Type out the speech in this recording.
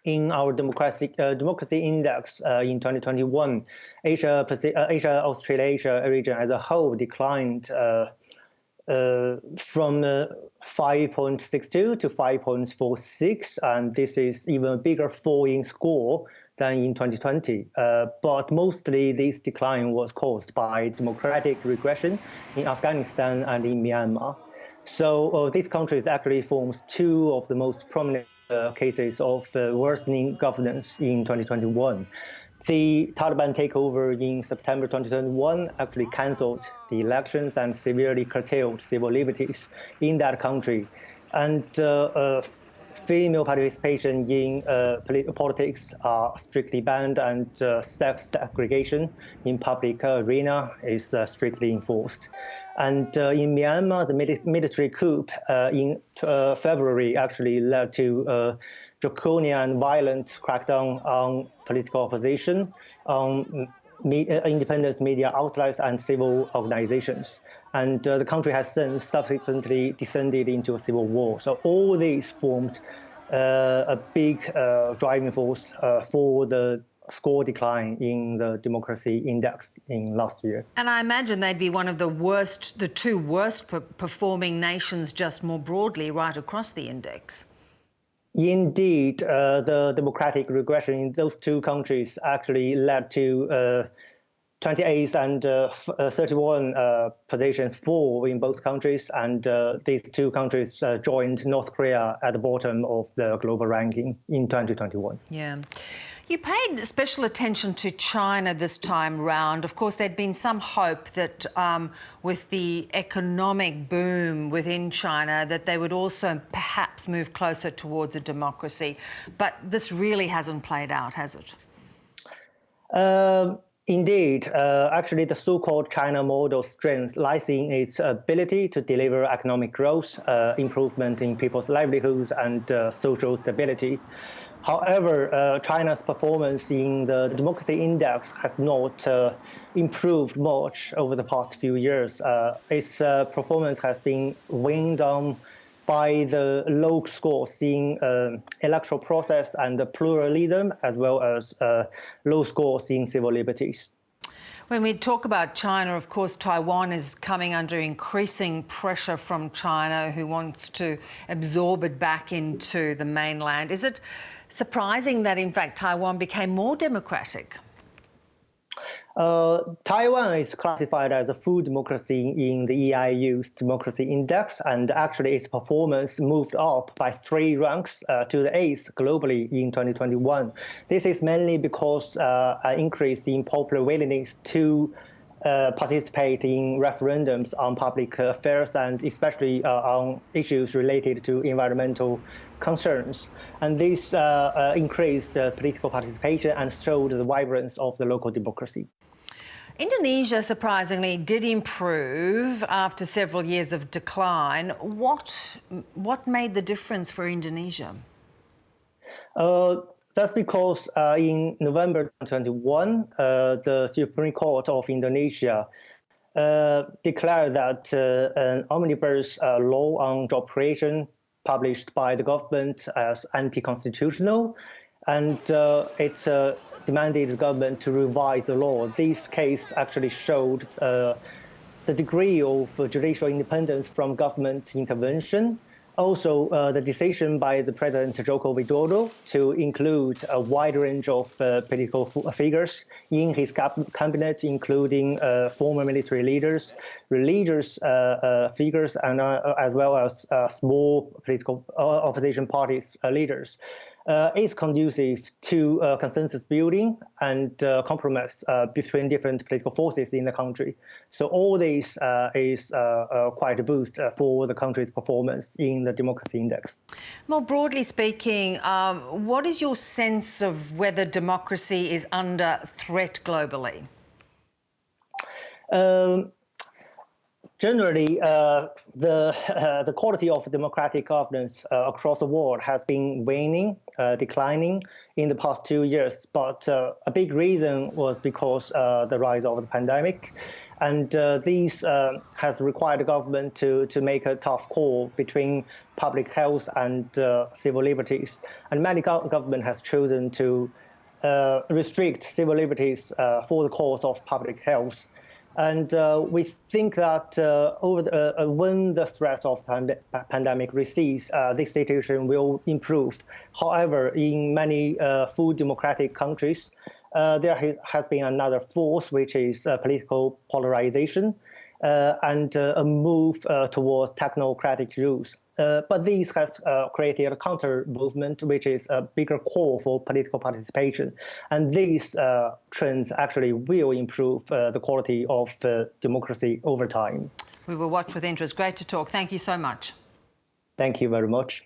In our democracy index in 2021, Asia Australasia region as a whole declined from 5.62 to 5.46, and this is even a bigger fall in score than in 2020. But mostly this decline was caused by democratic regression in Afghanistan and in Myanmar. So this country actually forms two of the most prominent cases of worsening governance in 2021. The Taliban takeover in September 2021 actually cancelled the elections and severely curtailed civil liberties in that country. And female participation in politics are strictly banned, and sex segregation in public arena is strictly enforced. And in Myanmar, the military coup in February actually led to a draconian and violent crackdown on political opposition, on independent media outlets and civil organizations. And the country has since subsequently descended into a civil war. So all these formed a big driving force for the score decline in the democracy index in last year. And I imagine they'd be one of the two worst performing nations just more broadly right across the index. Indeed, the democratic regression in those two countries actually led to 28 and 31 positions fall in both countries, and these two countries joined North Korea at the bottom of the global ranking in 2021. Yeah. You paid special attention to China this time round. Of course, there'd been some hope that with the economic boom within China, that they would also perhaps move closer towards a democracy. But this really hasn't played out, has it? Indeed. Actually, the so-called China model strength lies in its ability to deliver economic growth, improvement in people's livelihoods, and social stability. However, China's performance in the democracy index has not improved much over the past few years. Its performance has been weighed down by the low scores in electoral process and the pluralism, as well as low scores in civil liberties. When we talk about China, of course, Taiwan is coming under increasing pressure from China, who wants to absorb it back into the mainland. Is it surprising that, in fact, Taiwan became more democratic? Taiwan is classified as a full democracy in the EIU's democracy index, and actually its performance moved up by 3 ranks to the 8th globally in 2021. This is mainly because an increase in popular willingness to participate in referendums on public affairs, and especially on issues related to environmental concerns. And this increased political participation and showed the vibrance of the local democracy. Indonesia, surprisingly, did improve after several years of decline. What made the difference for Indonesia? That's because in November 2021, the Supreme Court of Indonesia declared that an omnibus law on job creation published by the government as anti-constitutional, and it demanded the government to revise the law. This case actually showed the degree of judicial independence from government intervention. Also, the decision by the President Joko Widodo to include a wide range of political figures in his cabinet, including former military leaders, religious figures, and as well as small political opposition parties leaders, is conducive to consensus building and compromise between different political forces in the country. So all this is quite a boost for the country's performance in the democracy index. More broadly speaking, what is your sense of whether democracy is under threat globally? Generally, the quality of democratic governance across the world has been waning, declining in the past 2 years. But a big reason was because the rise of the pandemic. And these has required the government to make a tough call between public health and civil liberties. And many government has chosen to restrict civil liberties for the cause of public health. And we think that when the threat of pandemic recedes, this situation will improve. However, in many full democratic countries, there has been another force, which is political polarization and a move towards technocratic rules. But this has created a counter movement, which is a bigger call for political participation. And these trends actually will improve the quality of democracy over time. We will watch with interest. Great to talk. Thank you so much. Thank you very much.